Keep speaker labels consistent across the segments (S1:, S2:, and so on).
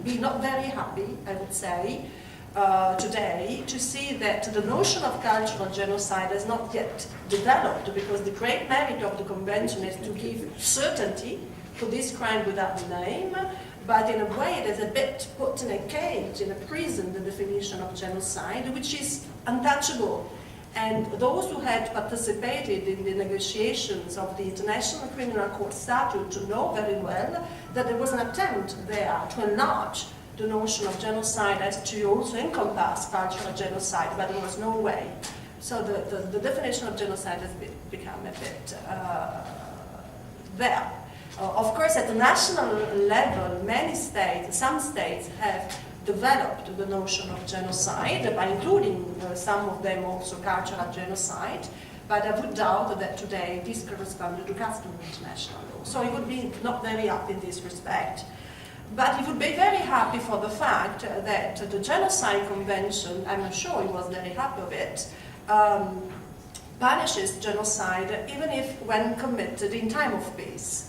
S1: be not very happy, I would say, today to see that the notion of cultural genocide has not yet developed, because the great merit of the convention is to give certainty to this crime without a name, but in a way it is a bit put in a cage, in a prison, the definition of genocide, which is untouchable. And those who had participated in the negotiations of the International Criminal Court Statute to know very well that there was an attempt there to enlarge the notion of genocide as to also encompass cultural genocide, but there was no way. So the definition of genocide has become a bit there. Of course, at the national level, many states, some states have developed the notion of genocide by including some of them also cultural genocide, but I would doubt that today this corresponds to customary international law. So he would be not very happy in this respect. But he would be very happy for the fact that the Genocide Convention, I'm sure he was very happy of it, punishes genocide even if when committed in time of peace.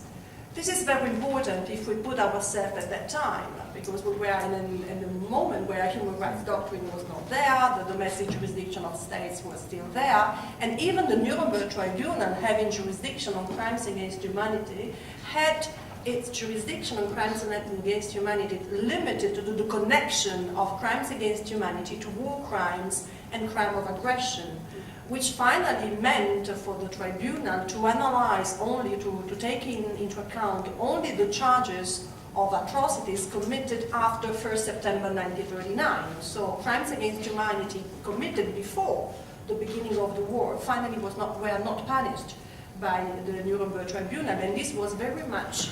S1: This is very important if we put ourselves at that time, because we were in a moment where human rights doctrine was not there, the domestic jurisdiction of states was still there, and even the Nuremberg Tribunal, having jurisdiction on crimes against humanity, had its jurisdiction on crimes against humanity limited to the connection of crimes against humanity to war crimes and crime of aggression, which finally meant for the tribunal to analyze only, to take into account only the charges of atrocities committed after 1st September 1939. So crimes against humanity committed before the beginning of the war finally were not punished by the Nuremberg Tribunal, and this was very much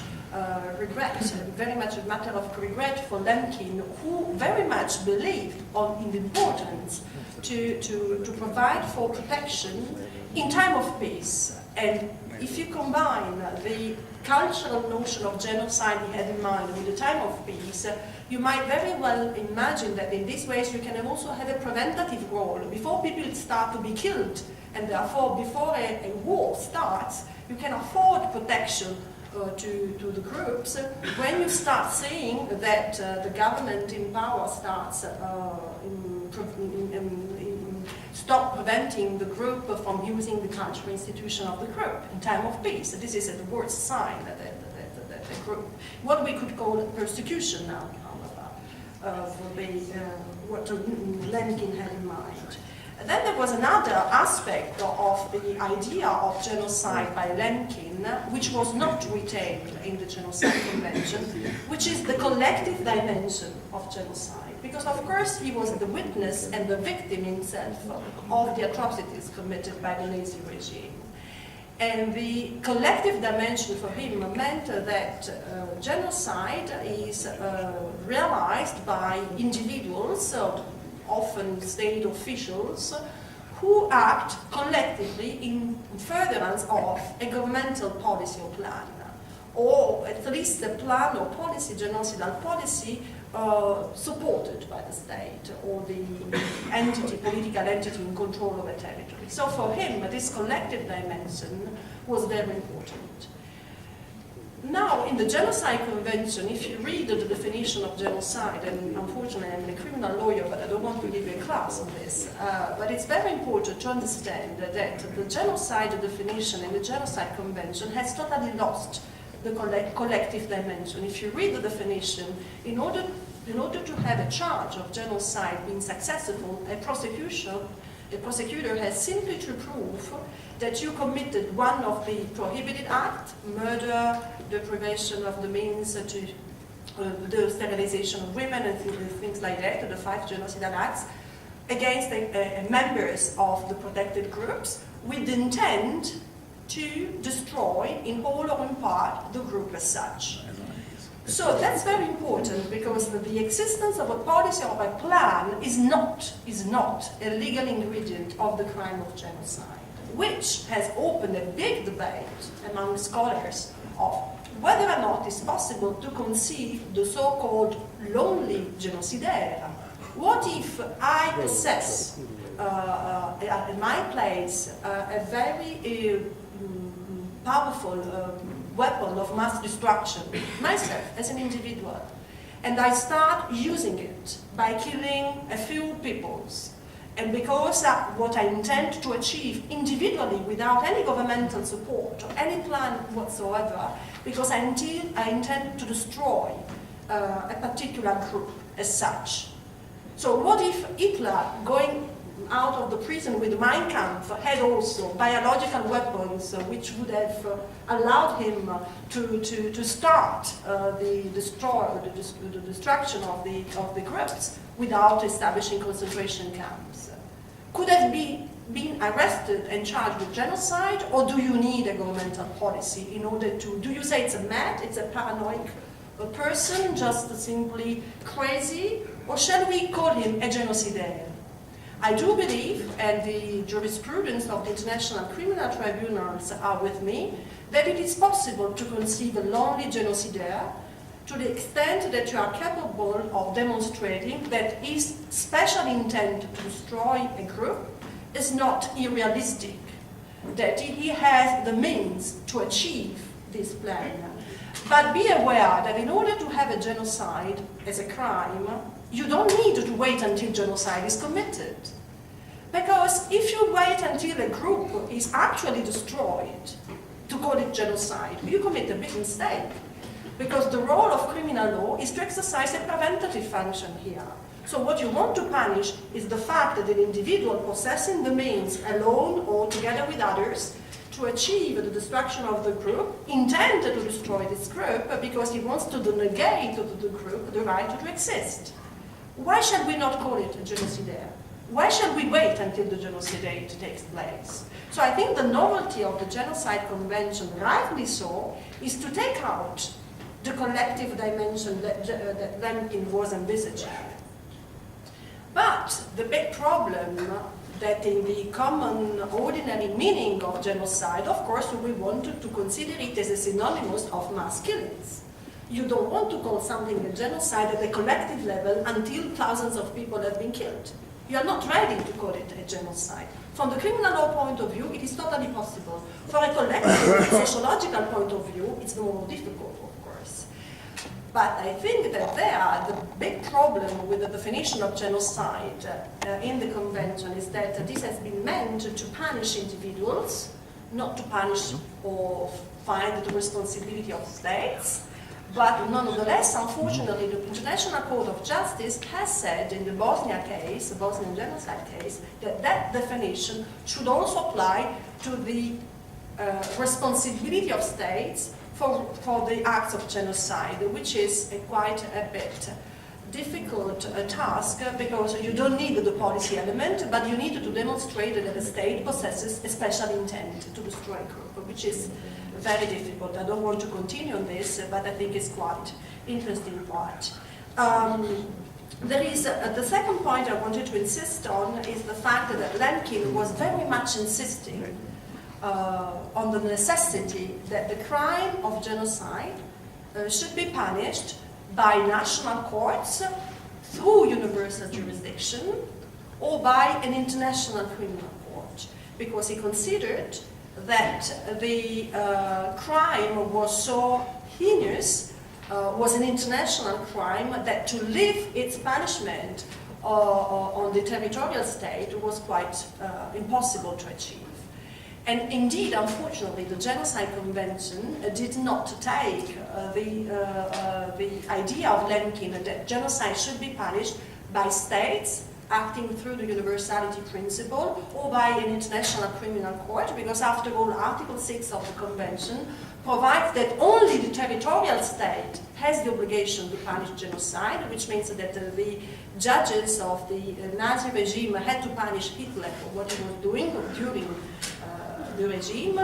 S1: very much a matter of regret for Lemkin, who very much believed in the importance to provide for protection in time of peace. And if you combine the cultural notion of genocide he had in mind with the time of peace, you might very well imagine that in these ways you can also have a preventative role. Before people start to be killed, and therefore before a war starts, you can afford protection to the groups. When you start seeing that the government in power starts stop preventing the group from using the cultural institution of the group in time of peace. This is the worst sign that the group, what we could call persecution now, however, what Lemkin had in mind. And then there was another aspect of the idea of genocide by Lemkin, which was not retained in the Genocide Convention, which is the collective dimension of genocide. Because of course he was the witness and the victim himself of the atrocities committed by the Nazi regime. And the collective dimension for him meant that genocide is realized by individuals, often state officials, who act collectively in furtherance of a governmental policy or plan, or at least a plan or policy, genocidal policy, supported by the state or the political entity in control of a territory. So for him, this collective dimension was very important. Now, in the Genocide Convention, if you read the definition of genocide, and unfortunately I'm a criminal lawyer, but I don't want to give you a class on this, but it's very important to understand that the genocide definition in the Genocide Convention has totally lost the collective dimension. If you read the definition, in order to have a charge of genocide being successful, a prosecutor has simply to prove that you committed one of the prohibited acts, murder, deprivation of the means to the sterilization of women and things like that, the 5 genocidal acts, against members of the protected groups with the intent to destroy in whole or in part the group as such. So that's very important, because the existence of a policy or a plan is not a legal ingredient of the crime of genocide, which has opened a big debate among scholars of whether or not it's possible to conceive the so-called lonely genocidaire. What if I possess in my place a very powerful weapon of mass destruction, myself as an individual, and I start using it by killing a few peoples. And because what I intend to achieve individually without any governmental support or any plan whatsoever, because I intend to destroy a particular group as such. So what if Hitler, going out of the prison with Mein Kampf, had also biological weapons which would have allowed him to start the destruction of the groups without establishing concentration camps? Could have been arrested and charged with genocide, or do you need a governmental policy in order to, do you say it's a paranoid person, just simply crazy, or shall we call him a genocidaire? I do believe, and the jurisprudence of the international criminal tribunals are with me, that it is possible to conceive a lonely genocidaire to the extent that you are capable of demonstrating that his special intent to destroy a group is not unrealistic, that he has the means to achieve this plan. But be aware that in order to have a genocide as a crime, you don't need to wait until genocide is committed. Because if you wait until a group is actually destroyed to call it genocide, you commit a big mistake. Because the role of criminal law is to exercise a preventative function here. So what you want to punish is the fact that an individual possessing the means alone or together with others to achieve the destruction of the group, intended to destroy this group because he wants to negate to the group the right to exist. Why shall we not call it a genocidaire? Why shall we wait until the genocide takes place? So I think the novelty of the Genocide Convention, rightly so, is to take out the collective dimension that Lemkin was envisaging. But the big problem that in the common ordinary meaning of genocide, of course, we wanted to consider it as a synonymous of mass killings. You don't want to call something a genocide at the collective level until thousands of people have been killed. You are not ready to call it a genocide. From the criminal law point of view, it is totally possible. For a collective sociological point of view, it's more difficult, of course. But I think that the big problem with the definition of genocide in the convention is that this has been meant to punish individuals, not to punish or find the responsibility of states. But nonetheless, unfortunately, the International Court of Justice has said in the Bosnia case, the Bosnian genocide case, that that definition should also apply to the responsibility of states for the acts of genocide, which is quite a bit difficult task because you don't need the policy element, but you need to demonstrate that the state possesses a special intent to destroy a group, which is very difficult. I don't want to continue on this, but I think it's quite interesting part. There is the second point I wanted to insist on is the fact that Lemkin was very much insisting on the necessity that the crime of genocide should be punished by national courts through universal jurisdiction or by an international criminal court, because he considered that the crime was so heinous, was an international crime, that to live its punishment on the territorial state was quite impossible to achieve. And indeed, unfortunately, the Genocide Convention did not take the idea of Lemkin that genocide should be punished by states acting through the universality principle or by an international criminal court, because after all, Article 6 of the Convention provides that only the territorial state has the obligation to punish genocide, which means that the judges of the Nazi regime had to punish Hitler for what he was doing during the regime,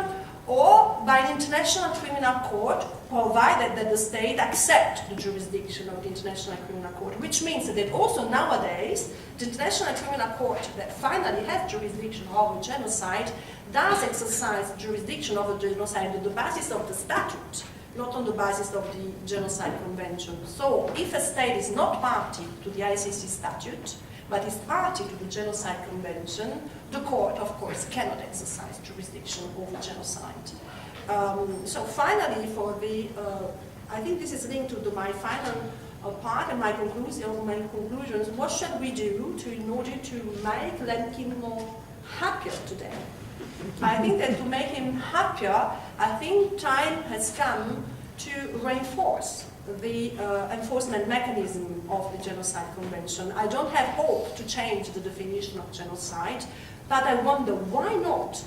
S1: or by an international criminal court, provided that the state accept the jurisdiction of the International Criminal Court, which means that also nowadays, the International Criminal Court that finally has jurisdiction over genocide does exercise jurisdiction over genocide on the basis of the statute, not on the basis of the Genocide Convention. So if a state is not party to the ICC statute, but is party to the Genocide Convention, the court, of course, cannot exercise jurisdiction over genocide. So finally, for the, I think this is linked to my final part and my conclusions, what should we do in order to make Lemkin more happier today? I think that to make him happier, I think time has come to reinforce the enforcement mechanism of the Genocide Convention. I don't have hope to change the definition of genocide, but I wonder why not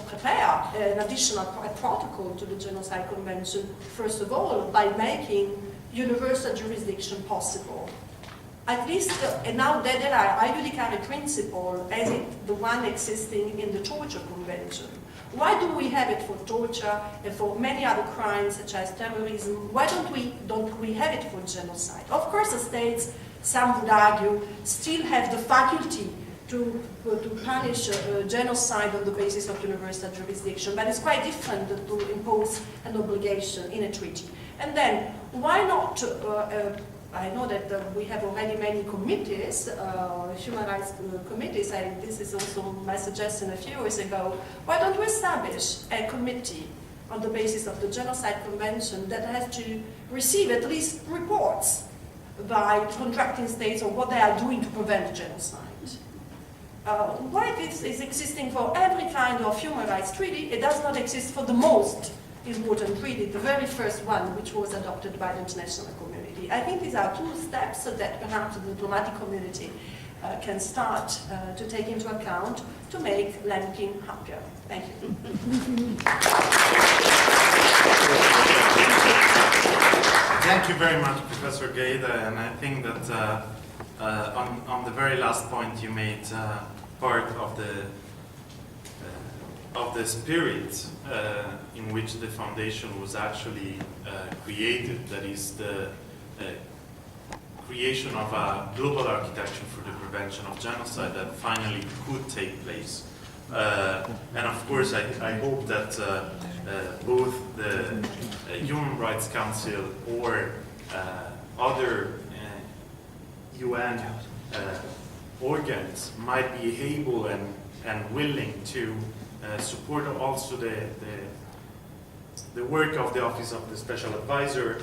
S1: prepare an additional protocol to the Genocide Convention, first of all, by making universal jurisdiction possible. At least, and now there are judiciary principles, as the one existing in the Torture Convention. Why do we have it for torture and for many other crimes such as terrorism? Why don't we have it for genocide? Of course, the states, some would argue, still have the faculty to punish genocide on the basis of universal jurisdiction, but it's quite different to impose an obligation in a treaty. And then, why not, I know that we have already many committees, human rights committees, and this is also my suggestion a few years ago, why don't we establish a committee on the basis of the Genocide Convention that has to receive at least reports by contracting states on what they are doing to prevent genocide? Why this is existing for every kind of human rights treaty, it does not exist for the most important treaty, the very first one, which was adopted by the international community. I think these are two steps that perhaps the diplomatic community can start to take into account to make Lemkin happier. Thank you.
S2: Thank you very much, Professor Gaida, and I think that on the very last point you made, part of the spirit in which the foundation was actually created, that is the creation of a global architecture for the prevention of genocide that finally could take place. And of course, I hope that both the Human Rights Council or other UN organs might be able and willing to support also the work of the Office of the Special Advisor,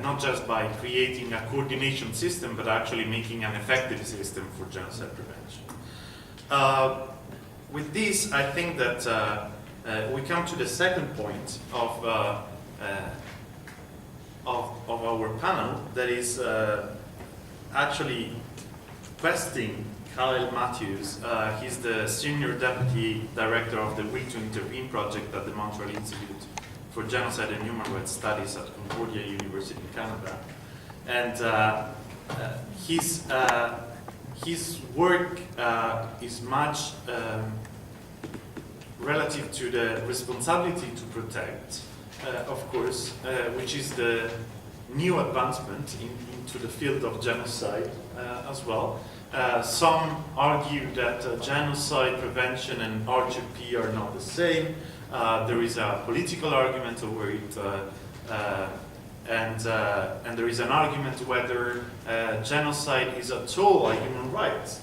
S2: not just by creating a coordination system, but actually making an effective system for genocide prevention. With this, I think that we come to the second point of our panel, that is actually requesting Kyle Matthews. He's the Senior Deputy Director of the Will to Intervene project at the Montreal Institute for Genocide and Human Rights Studies at Concordia University in Canada. And his work is much relative to the responsibility to protect, of course, which is the new advancement into the field of genocide as well. Some argue that genocide prevention and RGP are not the same. There is a political argument over it, and there is an argument whether genocide is at all a human right.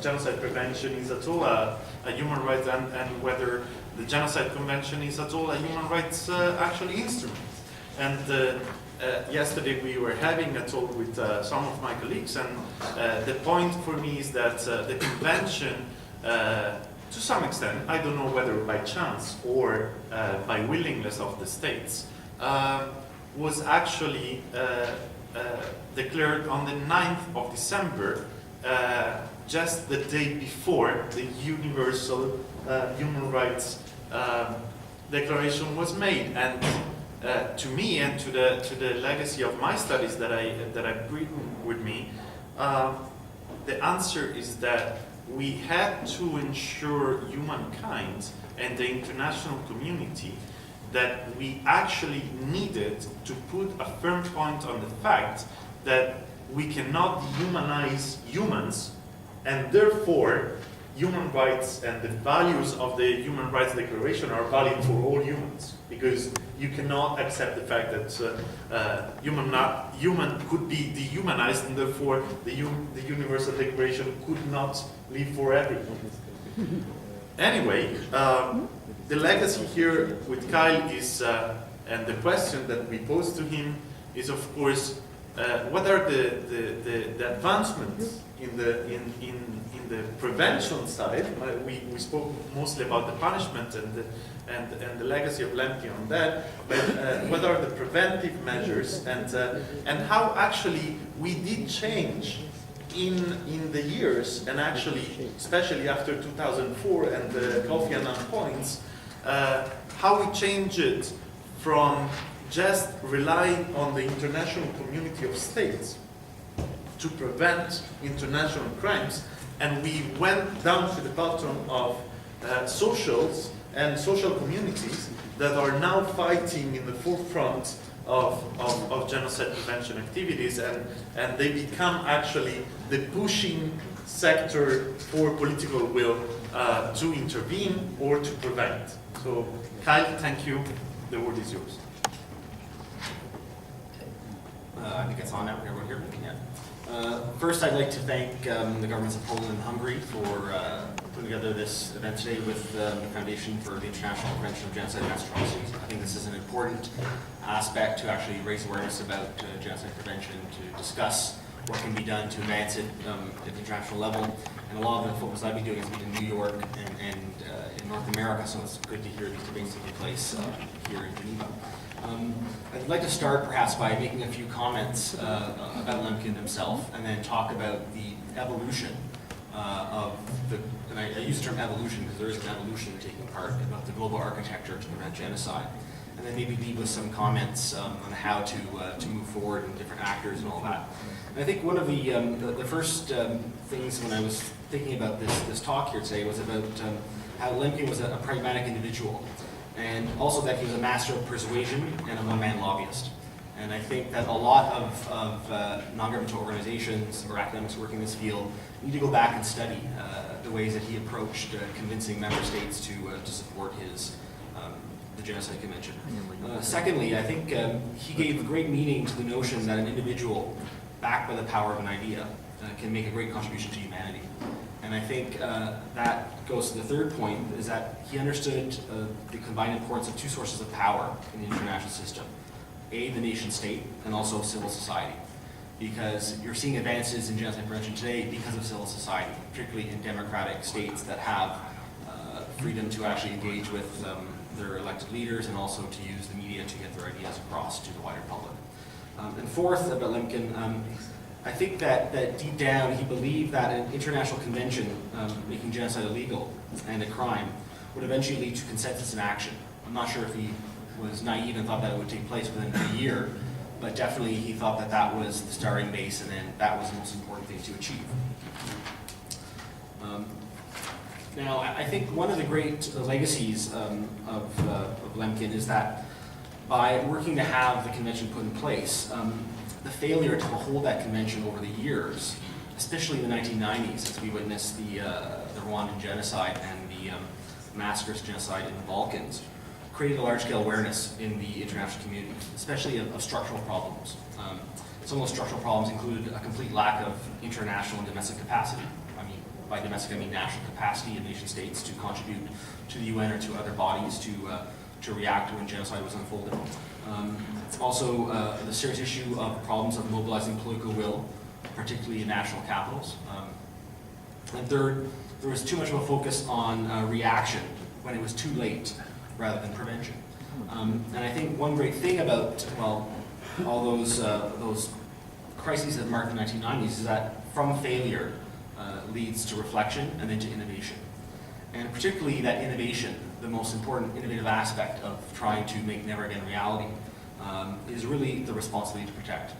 S2: Genocide prevention is at all a human right, and whether the Genocide Convention is at all a human rights actually instrument. And yesterday we were having a talk with some of my colleagues, and the point for me is that the convention, to some extent, I don't know whether by chance or by willingness of the states, was actually declared on the 9th of December, just the day before the Universal Human Rights Declaration was made. And to me, and to the legacy of my studies that I bring with me, the answer is that we had to ensure humankind and the international community that we actually needed to put a firm point on the fact that we cannot dehumanize humans, and therefore human rights and the values of the Human Rights Declaration are valid for all humans, because you cannot accept the fact that human could be dehumanized, and therefore the Universal Declaration could not live for everyone. Anyway, the legacy here with Kyle is And the question that we pose to him is, of course, what are the advancements in the prevention side? We spoke mostly about the punishment and the legacy of Lemkin on that, but what are the preventive measures, and how actually we did change in the years, and actually especially after 2004 and the Kofi Annan points, how we changed it from just relying on the international community of states to prevent international crimes, and we went down to the bottom of socials and social communities that are now fighting in the forefront of genocide prevention activities, and they become actually the pushing sector for political will to intervene or to prevent. So, Kyle, thank you. The word is yours.
S3: I think it's on now. Everyone hear me? Yeah. First, I'd like to thank the governments of Poland and Hungary for putting together this event today with the Foundation for the International Prevention of Genocide and Atrocities. I think this is an important aspect to actually raise awareness about genocide prevention, to discuss what can be done to advance it at the international level. And a lot of the focus I've been doing has been in New York and in North America, so it's good to hear these debates taking place here in Geneva. I'd like to start perhaps by making a few comments about Lemkin himself, and then talk about the evolution of the, and I use the term evolution because there is an evolution taking part, about the global architecture to prevent genocide. And then maybe leave with some comments on how to move forward and different actors and all that. And I think one of the first things when I was thinking about this talk here today was about how Lemkin was a pragmatic individual, and also that he was a master of persuasion and a one-man lobbyist. And I think that a lot of non-governmental organizations or academics working in this field need to go back and study the ways that he approached convincing member states to support his the Genocide Convention. Secondly, I think he gave great meaning to the notion that an individual, backed by the power of an idea, can make a great contribution to humanity. And I think that goes to the third point, is that he understood the combined importance of two sources of power in the international system. A, the nation state, and also civil society. Because you're seeing advances in genocide prevention today because of civil society, particularly in democratic states that have freedom to actually engage with their elected leaders, and also to use the media to get their ideas across to the wider public. And fourth, about Lemkin, I think that deep down he believed that an international convention making genocide illegal and a crime would eventually lead to consensus and action. I'm not sure if he was naive and thought that it would take place within a year, but definitely he thought that that was the starting base, and then that was the most important thing to achieve. Now, I think one of the great legacies of Lemkin is that by working to have the convention put in place, the failure to hold that convention over the years, especially in the 1990s, as we witnessed the Rwandan genocide and the massacres genocide in the Balkans, created a large-scale awareness in the international community, especially of structural problems. Some of those structural problems included a complete lack of international and domestic capacity. I mean, by domestic I mean national capacity of nation states to contribute to the UN or to other bodies to react when genocide was unfolding. Also, the serious issue of problems of mobilizing political will, particularly in national capitals. And third, there was too much of a focus on reaction when it was too late, rather than prevention. And I think one great thing about, well, all those crises that marked the 1990s is that from failure leads to reflection and then to innovation. And particularly that innovation, the most important innovative aspect of trying to make never again reality, is really the responsibility to protect.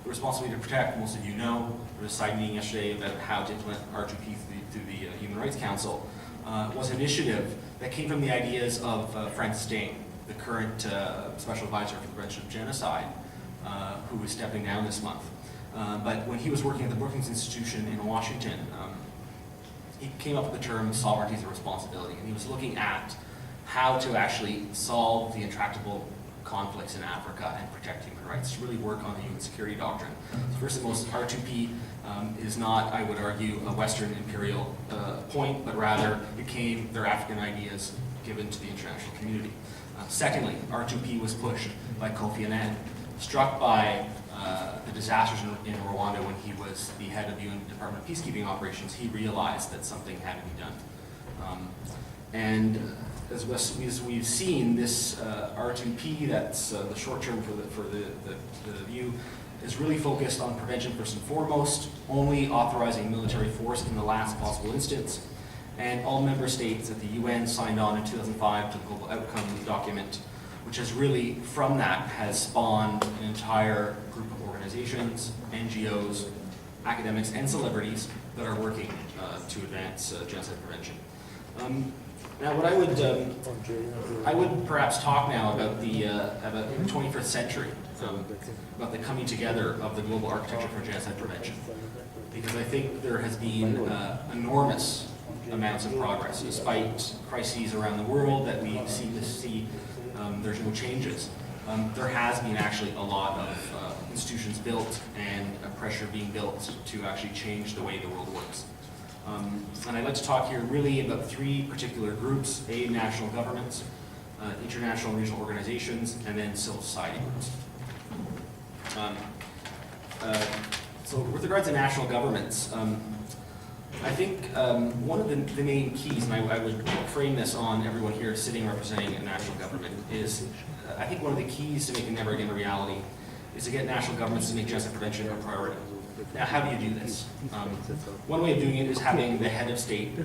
S3: The responsibility to protect, most of you know, there was a side meeting yesterday about how to implement R2P through the Human Rights Council, was an initiative that came from the ideas of Francis Dane, the current Special Advisor for the Prevention of Genocide, who is stepping down this month. But when he was working at the Brookings Institution in Washington, he came up with the term sovereignty as a responsibility, and he was looking at how to actually solve the intractable conflicts in Africa and protect human rights, to really work on the human security doctrine. So first and most, R2P is not, I would argue, a Western imperial point, but rather it came their African ideas given to the international community. Secondly, R2P was pushed by Kofi Annan, struck by the disasters in Rwanda when he was the head of the UN Department of Peacekeeping Operations. He realized that something had to be done. As we've seen, this R2P, that's the short term for the view, is really focused on prevention first and foremost, only authorizing military force in the last possible instance. And all member states at the UN signed on in 2005 to the Global Outcomes document, which has really, from that, has spawned an entire group of organizations, NGOs, academics, and celebrities that are working to advance genocide prevention. Now, what I would perhaps talk now about the 21st century, about the coming together of the global architecture for genocide prevention, because I think there has been enormous amounts of progress, despite crises around the world that we seem to see. There's no changes. There has been actually a lot of institutions built and pressure being built to actually change the way the world works. And I'd like to talk here really about three particular groups: national governments, international and regional organizations, and then civil society groups. So with regards to national governments, I think one of the main keys, and I would frame this on everyone here sitting representing a national government, is I think one of the keys to making Never Again a reality is to get national governments to make genocide prevention a priority. Now, how do you do this? One way of doing it is having the head of state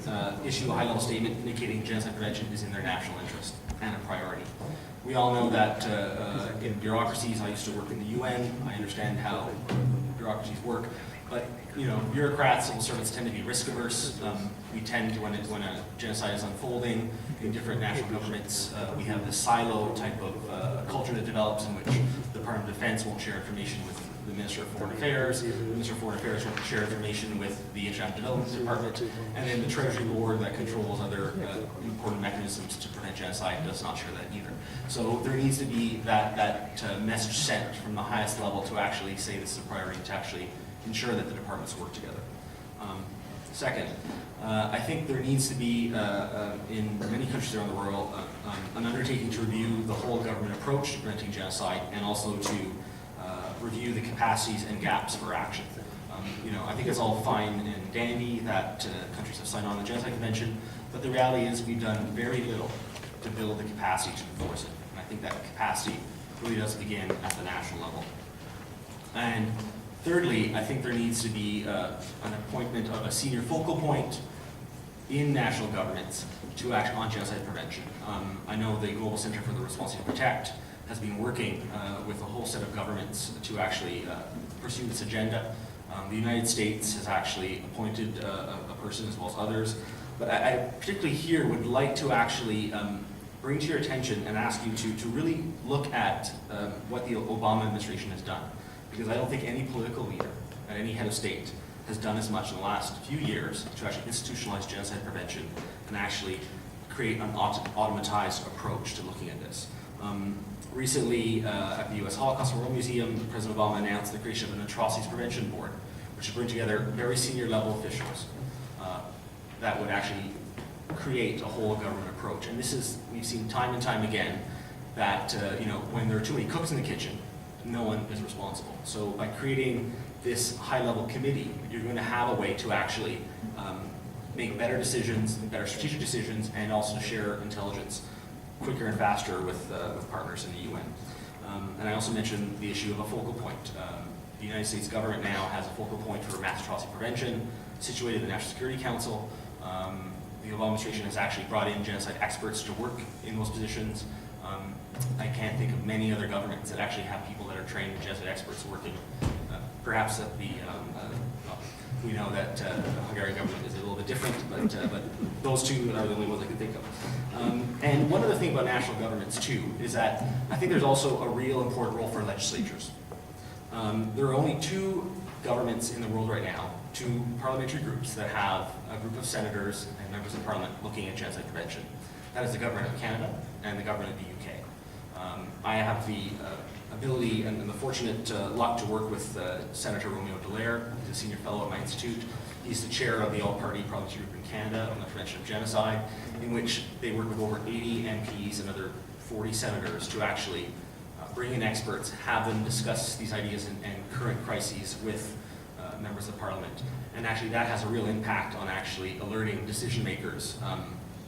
S3: issue a high-level statement indicating genocide prevention is in their national interest and a priority. We all know that in bureaucracies, I used to work in the UN, I understand how bureaucracies work, but bureaucrats, civil servants tend to be risk averse. We tend to, when a genocide is unfolding in different national governments, we have this silo type of culture that develops in which the Department of Defense won't share information with the Minister of Foreign Affairs, the Minister of Foreign Affairs won't share information with the International Development Department, and then the Treasury Board that controls other important mechanisms to prevent genocide does not share that either. So there needs to be that message sent from the highest level to actually say this is a priority, to actually ensure that the departments work together. Second, I think there needs to be, in many countries around the world, an undertaking to review the whole government approach to preventing genocide, and also to review the capacities and gaps for action. I think it's all fine and dandy that countries have signed on the Genocide Convention, but the reality is we've done very little to build the capacity to enforce it. And I think that capacity really does begin at the national level. And thirdly, I think there needs to be an appointment of a senior focal point in national governments to act on genocide prevention. I know the Global Centre for the Responsibility to Protect has been working with a whole set of governments to actually pursue this agenda. The United States has actually appointed a person as well as others, but I particularly here would like to actually bring to your attention and ask you to really look at what the Obama administration has done. Because I don't think any political leader and any head of state has done as much in the last few years to actually institutionalize genocide prevention and actually create an automatized approach to looking at this. Recently, at the U.S. Holocaust Memorial Museum, President Obama announced the creation of an Atrocities Prevention Board, which would bring together very senior level officials that would actually create a whole government approach. And this is, we've seen time and time again, that when there are too many cooks in the kitchen, no one is responsible. So by creating this high-level committee, you're going to have a way to actually make better decisions, better strategic decisions, and also share intelligence quicker and faster with partners in the UN. And I also mentioned the issue of a focal point. The United States government now has a focal point for mass atrocity prevention, situated in the National Security Council. The Obama administration has actually brought in genocide experts to work in those positions. I can't think of many other governments that actually have people that are trained genocide experts working. Perhaps at the, we know that the Hungarian government is a little bit different, but those two are the only ones I can think of. And one other thing about national governments too is that I think there's also a real important role for legislatures. There are only two governments in the world right now, two parliamentary groups that have a group of senators and members of parliament looking at genocide prevention. That is the government of Canada and the government of the UK. I have the ability and the fortunate luck to work with Senator Romeo Dallaire. He's a senior fellow at my institute. He's the chair of the All-Party Parliamentary Group in Canada on the prevention of genocide, in which they work with over 80 MPs and other 40 senators to actually bring in experts, have them discuss these ideas and current crises with members of parliament. And actually that has a real impact on actually alerting decision makers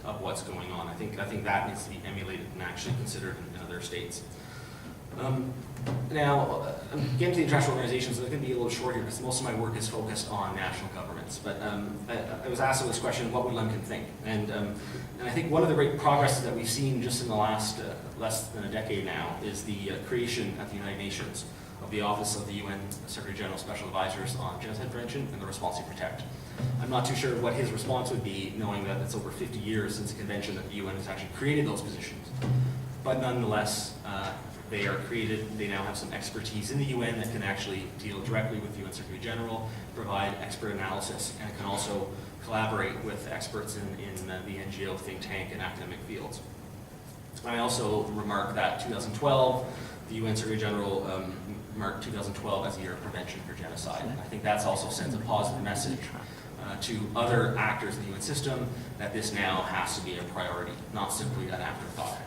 S3: of what's going on. I think that needs to be emulated and actually considered in other states. Now, getting to the international organizations, I'm going to be a little short here because most of my work is focused on national governments. But I was asked this question, what would Lemkin think? And I think one of the great progresses that we've seen just in the last less than a decade now is the creation at the United Nations of the Office of the UN Secretary General Special Advisors on Genocide Prevention and the Response to Protect. I'm not too sure what his response would be, knowing that it's over 50 years since the convention that the UN has actually created those positions. But nonetheless, they are created, they now have some expertise in the UN that can actually deal directly with the UN Secretary General, provide expert analysis, and can also collaborate with experts in the NGO, think tank, and academic fields. I also remark that 2012, the UN Secretary General marked 2012 as a year of prevention for genocide. And I think that also sends a positive message to other actors in the UN system that this now has to be a priority, not simply an afterthought.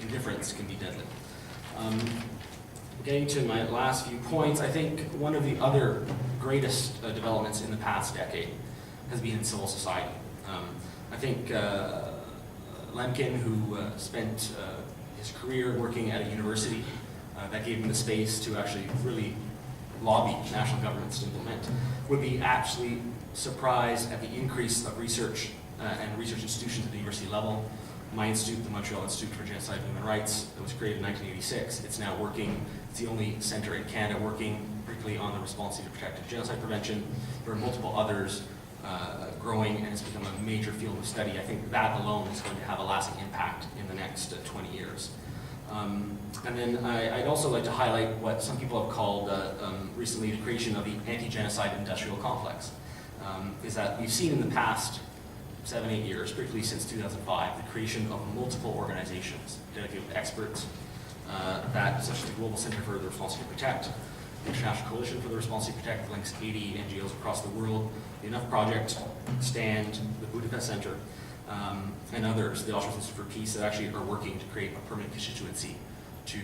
S3: Indifference can be deadly. Getting to my last few points, I think one of the other greatest developments in the past decade has been in civil society. I think Lemkin, who spent his career working at a university, that gave him the space to actually really lobby national governments to implement, would be actually surprised at the increase of research and research institutions at the university level. My institute, the Montreal Institute for Genocide and Human Rights, that was created in 1986. It's now working, it's the only center in Canada working particularly on the response to protective genocide prevention. There are multiple others growing, and it's become a major field of study. I think that alone is going to have a lasting impact in the next 20 years. And then I'd also like to highlight what some people have called recently the creation of the anti-genocide industrial complex. Is that we've seen in the past 7-8 years, particularly since 2005, the creation of multiple organizations dedicated to experts, such as the Global Centre for the Response to Protect, the International Coalition for the Response to Protect, links 80 NGOs across the world, the Enough Project, STAND, the Budapest Centre, and others, the Atrocities for Peace, that actually are working to create a permanent constituency to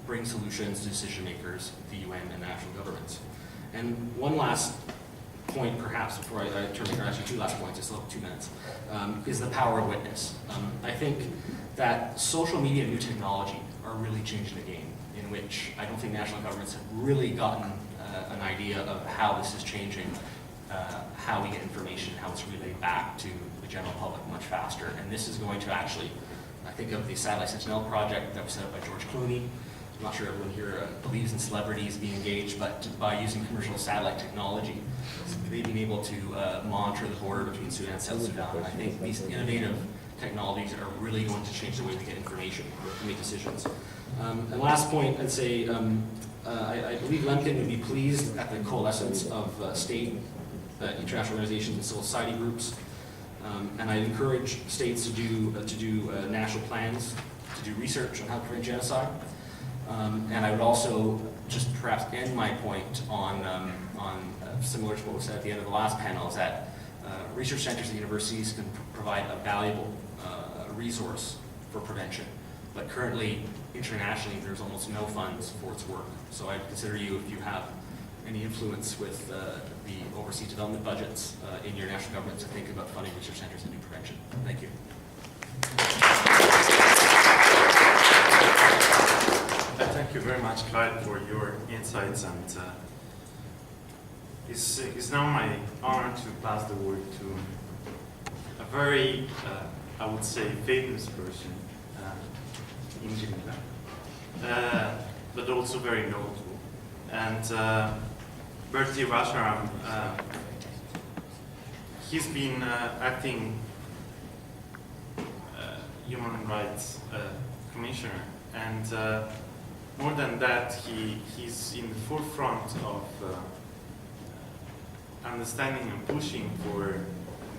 S3: bring solutions to decision makers, the UN, and national governments. And one last point, perhaps, before I turn to actually two last points, it's about 2 minutes, is the power of witness. I think that social media and new technology are really changing the game, in which I don't think national governments have really gotten an idea of how this is changing, how we get information, how it's relayed back to the general public much faster. And this is going to actually, I think of the Satellite Sentinel project that was set up by George Clooney. I'm not sure everyone here believes in celebrities being engaged, but by using commercial satellite technology, they've been able to monitor the border between Sudan and South Sudan. And I think these innovative technologies are really going to change the way we get information to make decisions. And last point, I'd say, I believe Lemkin would be pleased at the coalescence of state, international organizations, and civil society groups. And I encourage states to do national plans, to do research on how to prevent genocide. And I would also just perhaps end my point on similar to what was said at the end of the last panel, is that research centers at universities can provide a valuable resource for prevention. But currently, internationally, there's almost no funds for its work. So I'd consider you, if you have any influence with the overseas development budgets in your national government, to think about funding research centers that do prevention. Thank you.
S2: Thank you very much, Clyde, for your insights, and it's now my honor to pass the word to a very, I would say, famous person in Geneva, but also very notable. And Bertie Rasharam, he's been acting human rights commissioner, and more than that, he's in the forefront of understanding and pushing for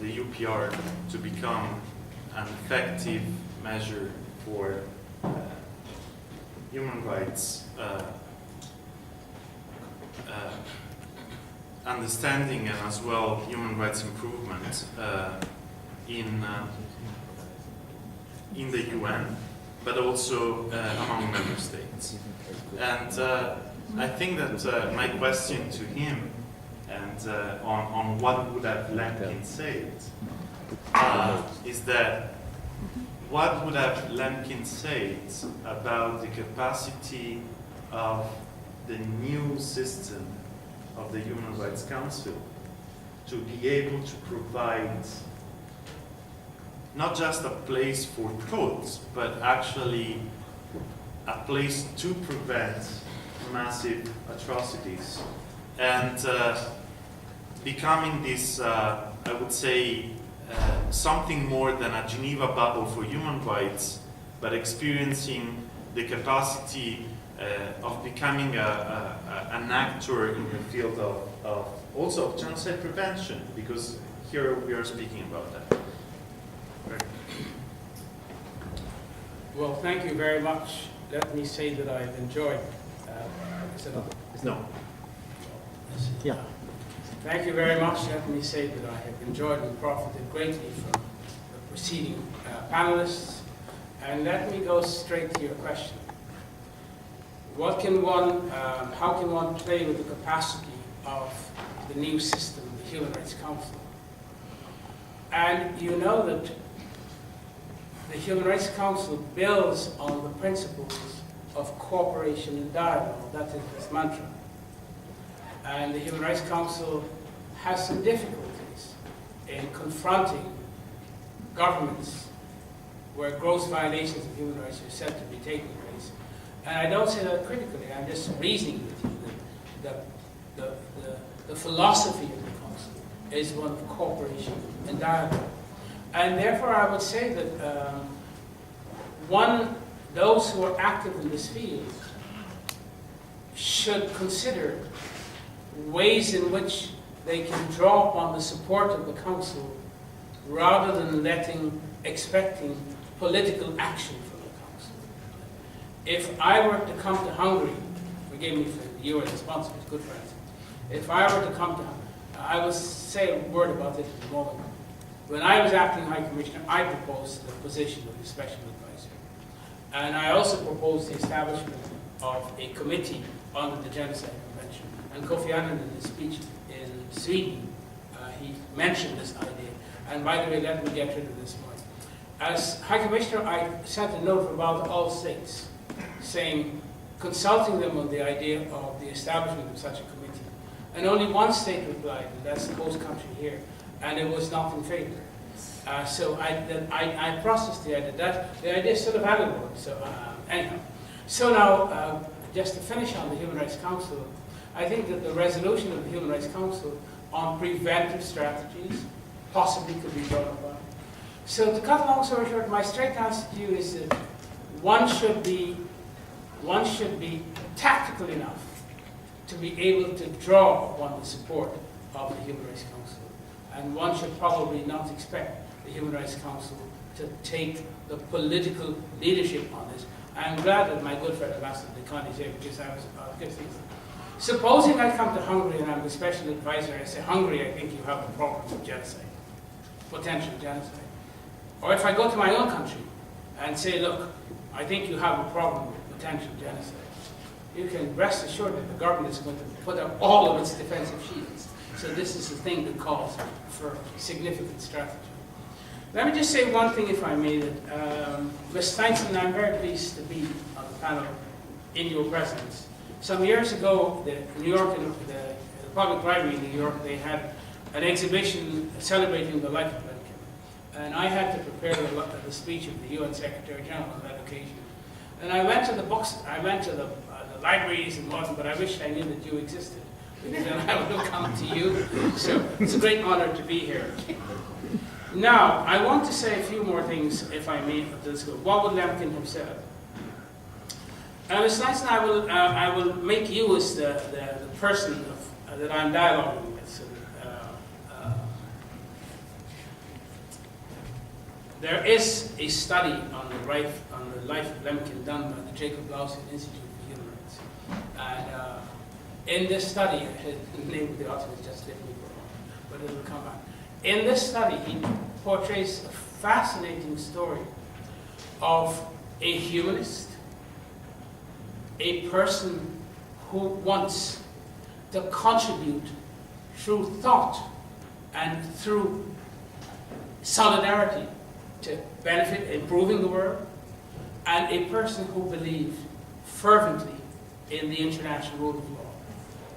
S2: the UPR to become an effective measure for human rights understanding, and as well human rights improvement in the UN. but also among member states. And I think that my question to him and on what would have Lemkin said is that what would have Lemkin said about the capacity of the new system of the Human Rights Council to be able to provide not just a place for thought, but actually a place to prevent massive atrocities, and becoming this, I would say, something more than a Geneva bubble for human rights, but experiencing the capacity of becoming an actor in the field of also of genocide prevention, because here we are speaking about that.
S4: Well, thank you very much. Let me say that I've enjoyed.
S3: No.
S4: Yeah. Thank you very much. Let me say that I have enjoyed and profited greatly from the preceding panelists. And let me go straight to your question. What can one, how can one play with the capacity of the new system, the Human Rights Council? And you know that the Human Rights Council builds on the principles of cooperation and dialogue. That is its mantra. And the Human Rights Council has some difficulties in confronting governments where gross violations of human rights are said to be taking place. And I don't say that critically, I'm just reasoning with you that the philosophy of the Council is one of cooperation and dialogue. And therefore I would say that those who are active in this field should consider ways in which they can draw upon the support of the Council rather than expecting political action from the Council. If I were to come to Hungary, forgive me for you are the sponsors, good friends, if I were to come to Hungary, I will say a word about this in a moment. When I was acting High Commissioner, I proposed the position of the Special Advisor. And I also proposed the establishment of a committee under the Genocide Convention. And Kofi Annan, in his speech in Sweden, he mentioned this idea. And by the way, let me get rid of this point. As High Commissioner, I sent a note about all states, consulting them on the idea of the establishment of such a committee. And only one state replied, and that's the host country here, and it was not in favor. So I processed the idea. The idea is still a valid one. So anyhow, so now just to finish on the Human Rights Council, I think that the resolution of the Human Rights Council on preventive strategies possibly could be drawn upon. So to cut a long story short, my straight answer to you is that one should be tactical enough to be able to draw upon the support of the Human Rights Council. And one should probably not expect the Human Rights Council to take the political leadership on this. I'm glad that my good friend Ambassador Dekan is here, because I was supposing I come to Hungary and I'm the special advisor, I say, Hungary, I think you have a problem with genocide, potential genocide. Or if I go to my own country and say, look, I think you have a problem with potential genocide, you can rest assured that the government is going to put up all of its defensive shields. So this is the thing that calls for significant strategy. Let me just say one thing, if I may, that Ms. Steinson, I'm very pleased to be on the panel in your presence. Some years ago, the Public Library in New York, they had an exhibition celebrating the life of Lemkin. And I had to prepare the speech of the UN Secretary General on that occasion. And I went to the books, I went to the libraries and whatnot, but I wish I knew that you existed, because then I would have come to you. So it's a great honor to be here. Now, I want to say a few more things, if I may, to this group. What would Lemkin have said? Ms. Nyssen, I will make you as the person that I'm dialoguing with. So, there is a study on the life of Lemkin done by the Jacob Lausian Institute for Human Rights. And in this study, the name of the author is just left me for a moment, but it will come back. In this study, he portrays a fascinating story of a humanist, a person who wants to contribute through thought and through solidarity to benefit improving the world, and a person who believes fervently in the international rule of law.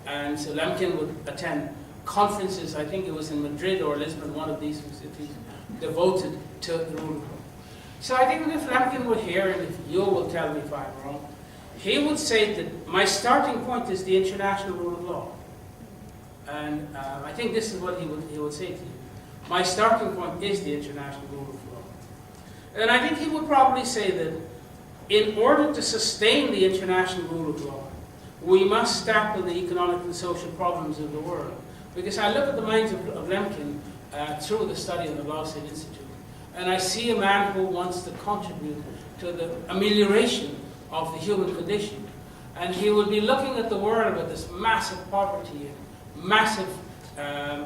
S4: And so Lemkin would attend conferences, I think it was in Madrid or Lisbon, one of these cities, devoted to the rule of law. So I think that if Lemkin were here, and if you will tell me if I'm wrong, he would say that my starting point is the international rule of law. And I think this is what he would say to you. My starting point is the international rule of law. And I think he would probably say that in order to sustain the international rule of law, we must tackle the economic and social problems of the world. Because I look at the minds of Lemkin through the study of the Law State Institute, and I see a man who wants to contribute to the amelioration of the human condition. And he will be looking at the world with this massive poverty and massive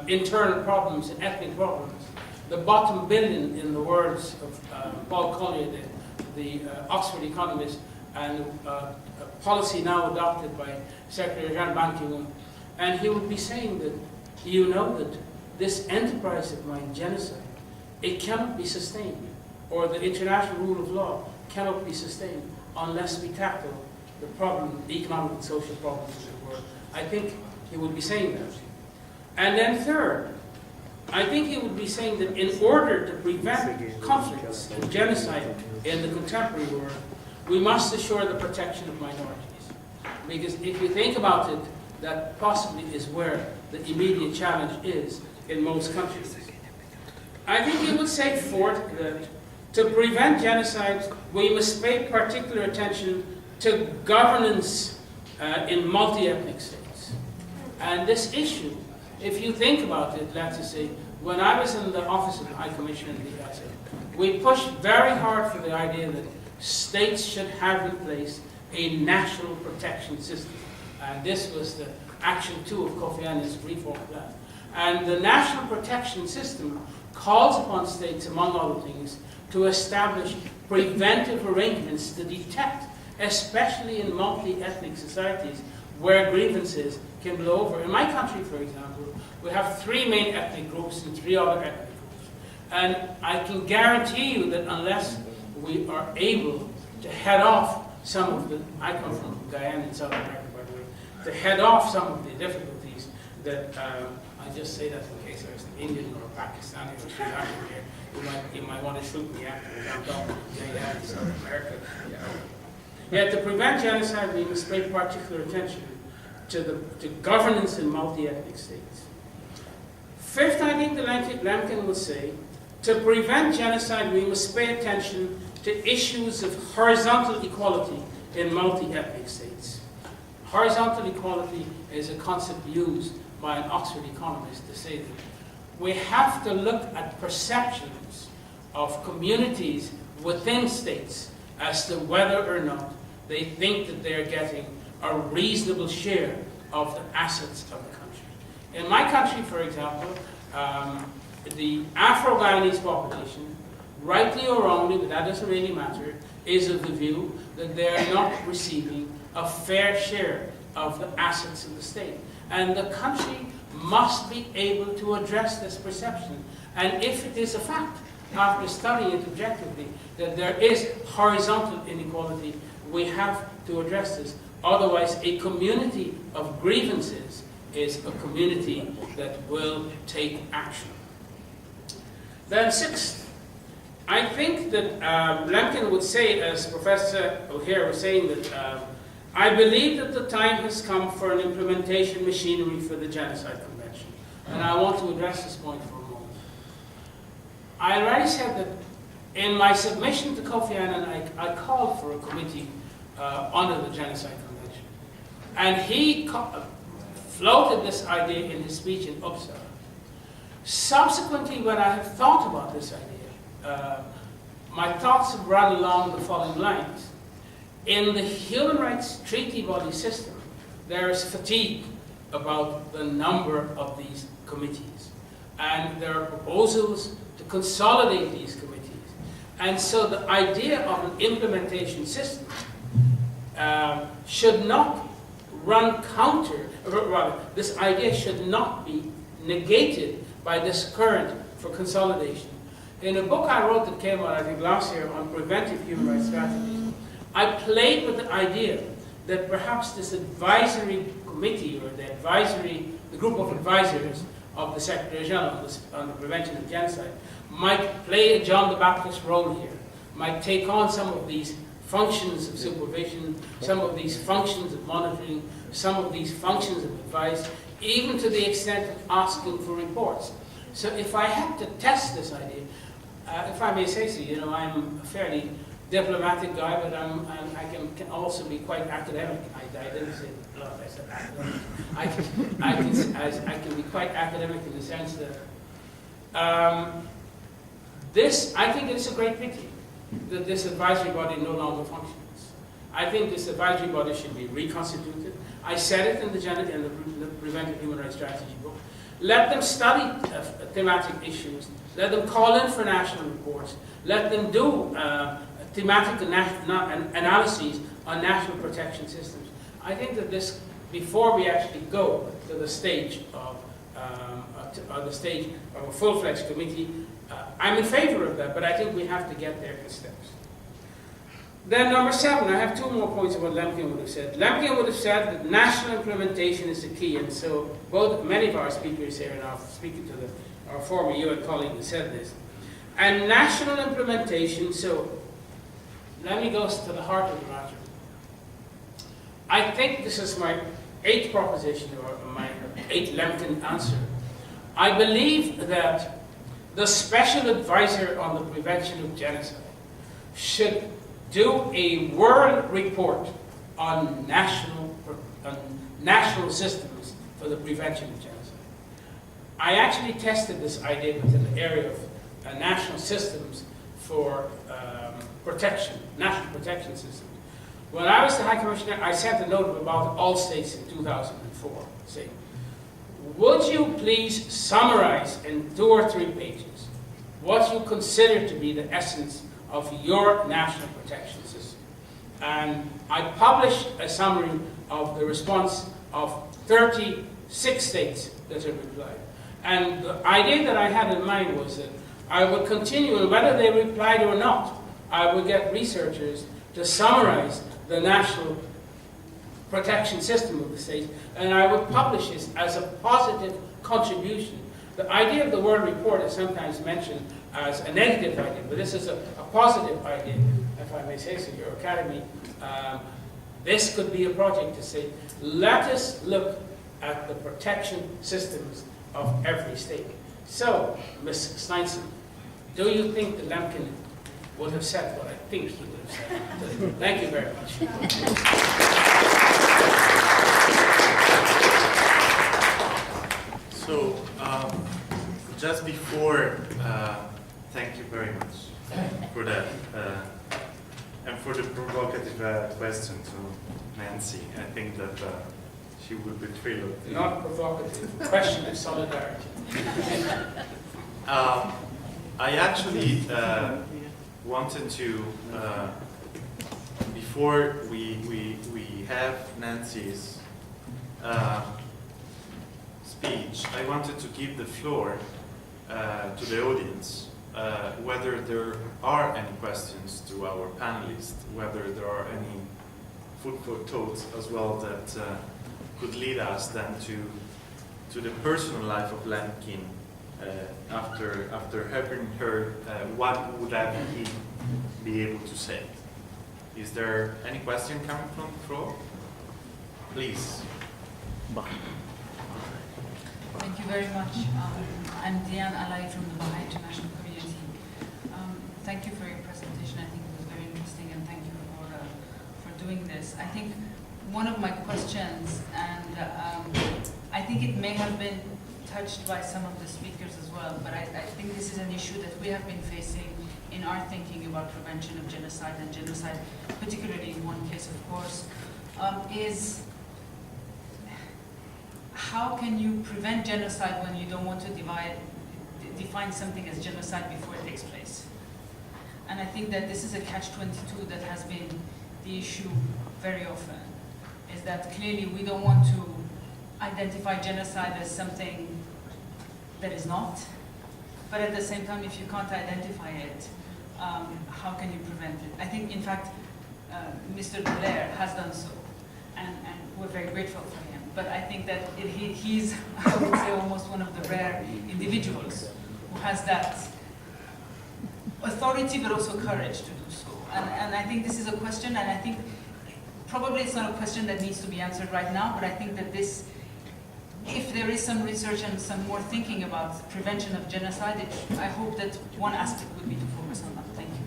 S4: internal problems and ethnic problems. The bottom billion, in the words of Paul Collier, the Oxford economist, and a policy now adopted by Secretary General Ban Ki-moon. And he would be saying that, you know, that this enterprise of mine, genocide, it cannot be sustained, or the international rule of law cannot be sustained unless we tackle the problem, the economic and social problems of the world. I think he would be saying that. And then third, I think he would be saying that in order to prevent conflicts and genocide in the contemporary world, we must assure the protection of minorities. Because if you think about it, that possibly is where the immediate challenge is in most countries. I think he would say fourth that to prevent genocides, we must pay particular attention to governance in multi-ethnic states. And this issue, if you think about it, let's just say, when I was in the office of the High Commissioner in the USA, we pushed very hard for the idea that states should have in place a national protection system. And this was the Action 2 of Kofi Annan's reform plan. And the national protection system calls upon states, among other things, to establish preventive arrangements to detect, especially in multi-ethnic societies, where grievances can blow over. In my country, for example, we have 3 main ethnic groups and 3 other ethnic groups. And I can guarantee you that unless we are able to head off some of the, I come from Guyana in South America, by the way, to head off some of the difficulties that, I just say that in case there's an Indian or a Pakistani or Sri Lankan here, you might want to shoot me after I'm talking Guyana in South America. Yet to prevent genocide, we must pay particular attention to governance in multi-ethnic states. Fifth, I think the Lemkin would say, to prevent genocide, we must pay attention to issues of horizontal equality in multi-ethnic states. Horizontal equality is a concept used by an Oxford economist to say that we have to look at perceptions of communities within states as to whether or not they think that they're getting a reasonable share of the assets of the country. In my country, for example, the Afro-Guyanese population, rightly or wrongly, but that doesn't really matter, is of the view that they're not receiving a fair share of the assets of the state. And the country must be able to address this perception. And if it is a fact, after studying it objectively, that there is horizontal inequality, we have to address this. Otherwise, a community of grievances is a community that will take action. Then sixth, I think that Lemkin would say, as Professor O'Hare was saying, that I believe that the time has come for an implementation machinery for the Genocide Convention. And I want to address this point for a moment. I already said that in my submission to Kofi Annan, I called for a committee under the Genocide Convention. And he floated this idea in his speech in Uppsala. Subsequently, when I have thought about this idea, my thoughts have run along the following lines. In the human rights treaty body system, there is fatigue about the number of these committees. And there are proposals to consolidate these committees. And so the idea of an implementation system should not run counter, rather, this idea should not be negated by this current for consolidation. In a book I wrote that came out, I think, last year on preventive human rights strategies, I played with the idea that perhaps this advisory committee or the group of advisors of the Secretary General on the prevention of genocide might play a John the Baptist role here, might take on some of these functions of supervision, some of these functions of monitoring, some of these functions of advice, even to the extent of asking for reports. So if I had to test this idea, if I may say so, you know, I'm a fairly diplomatic guy, but I can also be quite academic. I didn't say love, I said academic. I can be quite academic in the sense that I think it's a great pity that this advisory body no longer functions. I think this advisory body should be reconstituted. I said it in the Preventive Human Rights Strategy book. Let them study thematic issues. Let them call in for national reports. Let them do thematic analyses on national protection systems. I think that this, before we actually go to the stage of a full-fledged committee, I'm in favor of that, but I think we have to get there in steps. Then number 7, I have 2 more points of what Lemkin would have said. Lemkin would have said that national implementation is the key, and so many of our speakers here, and I'm speaking to our former UN colleague who said this. And national implementation, so let me go to the heart of the matter. I think this is my 8th proposition, or my 8th Lemkin answer. I believe that the special advisor on the prevention of genocide should do a world report on national systems for the prevention of genocide. I actually tested this idea within the area of national systems for protection, national protection systems. When I was the High Commissioner, I sent a note about all states in 2004, saying, would you please summarize in 2 or 3 pages what you consider to be the essence of your national protection system? And I published a summary of the response of 36 states that had replied. And the idea that I had in mind was that I would continue, and whether they replied or not, I would get researchers to summarize the national protection system of the states, and I would publish this as a positive contribution. The idea of the World Report is sometimes mentioned as a negative idea, but this is a positive idea, if I may say so, your Academy. This could be a project to say, let us look at the protection systems of every state. So, Ms. Steinson, do you think that Lemkin would have said what I think he would have said? Thank you very much.
S2: So, just before, thank you very much for that, and for the provocative question to Nancy. I think that she would be thrilled.
S4: Not provocative, question of solidarity.
S2: I actually wanted to, before we have Nancy's speech, I wanted to give the floor to the audience, whether there are any questions to our panelists, whether there are any food for thought as well that could lead us then to the personal life of Lemkin after having heard what would he be able to say. Is there any question coming from the floor? Please.
S5: Thank you very much. I'm Diane Alai from the Baha'i International Community. Thank you for your presentation. I think it was very interesting, and thank you for doing this. I think one of my questions, and I think it may have been touched by some of the speakers as well, but I think this is an issue that we have been facing in our thinking about prevention of genocide and genocide, particularly in one case, of course, is how can you prevent genocide when you don't want to define something as genocide before it takes place? And I think that this is a catch-22 that has been the issue very often, is that clearly we don't want to identify genocide as something that is not, but at the same time, if you can't identify it, how can you prevent it? I think, in fact, Mr. Blair has done so, and we're very grateful for him. But I think that he's, I would say, almost one of the rare individuals who has that authority, but also courage to do so. And I think this is a question, and I think probably it's not a question that needs to be answered right now, but I think that this, if there is some research and some more thinking about prevention of genocide, I hope that one aspect would be to focus on that. Thank you.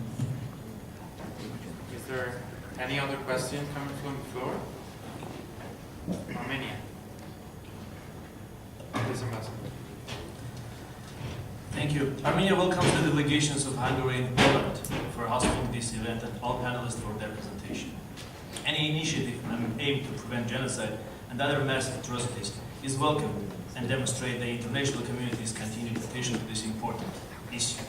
S2: Is there any other question coming from the floor? Armenia. Please, Ambassador.
S6: Thank you. Armenia welcomes the delegations of Hungary and Poland for hosting this event and all panelists for their presentation. Any initiative aimed to prevent genocide and other mass atrocities is welcome and demonstrate the international community's continued attention to this important issue.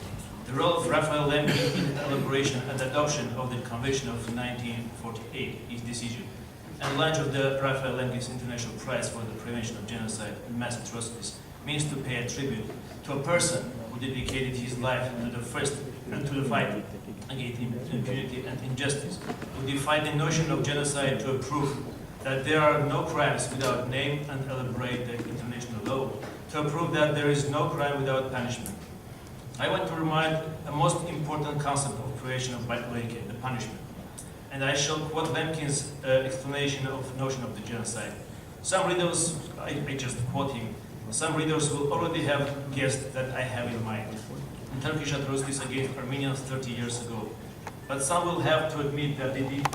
S6: The role of Raphael Lemkin in the elaboration and adoption of the Convention of 1948 is decision, and the launch of the Raphael Lemkin International Prize for the Prevention of Genocide and Mass Atrocities means to pay a tribute to a person who dedicated his life to the fight against impunity and injustice, who defied the notion of genocide to prove that there are no crimes without name and elaborate the international law, to prove that there is no crime without punishment. I want to remind a most important concept of creation of the punishment. And I shall quote Lemkin's explanation of the notion of the genocide. Some readers, I just quote him, some readers will already have guessed that I have in mind the Turkish atrocities against Armenians 30 years ago. But some will have to admit that they did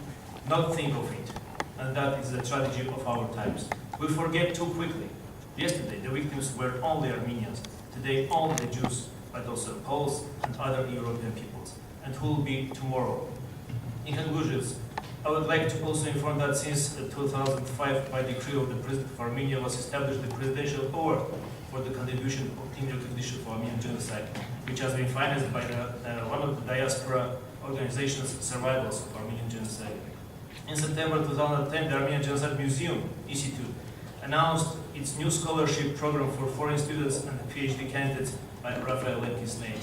S6: not think of it, and that is the tragedy of our times. We forget too quickly. Yesterday, the victims were only Armenians. Today, only the Jews, but also Poles and other European peoples, and who will be tomorrow. In conclusions, I would like to also inform that since 2005, by decree of the President of Armenia, was established the Presidential Award for the contribution in recognition for Armenian genocide, which has been financed by one of the diaspora organizations, Survivors of Armenian Genocide. In September 2010, the Armenian Genocide Museum Institute announced its new scholarship program for foreign students and PhD candidates by Raphael Lemkin's name.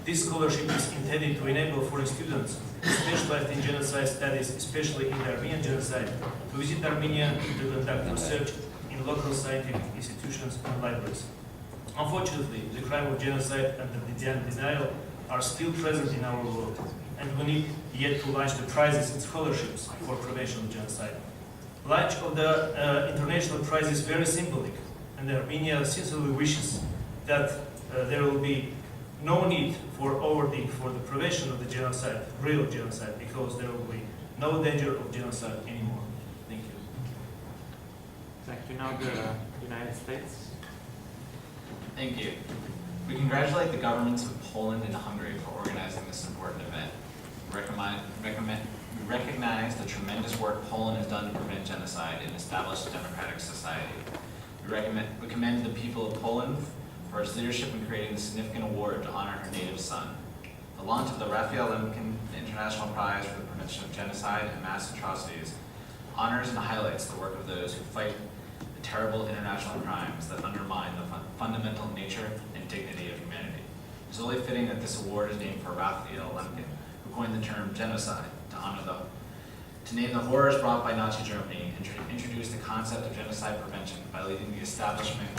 S6: This scholarship is intended to enable foreign students specialized in genocide studies, especially in the Armenian genocide, to visit Armenia to conduct research in local scientific institutions and libraries. Unfortunately, the crime of genocide and the denial are still present in our world, and we need yet to launch the prizes and scholarships for prevention of genocide. Launch of the international prize is very symbolic, and Armenia sincerely wishes that there will be no need for awarding for the prevention of the genocide, real genocide, because there will be no danger of genocide anymore. Thank you.
S2: Thank you. Now the United States.
S7: Thank you. We congratulate the governments of Poland and Hungary for organizing this important event. We recognize the tremendous work Poland has done to prevent genocide and establish a democratic society. We commend the people of Poland for its leadership in creating the significant award to honor her native son. The launch of the Raphael Lemkin International Prize for the Prevention of Genocide and Mass Atrocities honors and highlights the work of those who fight the terrible international crimes that undermine the fundamental nature and dignity of humanity. It is only fitting that this award is named for Raphael Lemkin, who coined the term genocide to name the horrors brought by Nazi Germany and to introduce the concept of genocide prevention by leading the establishment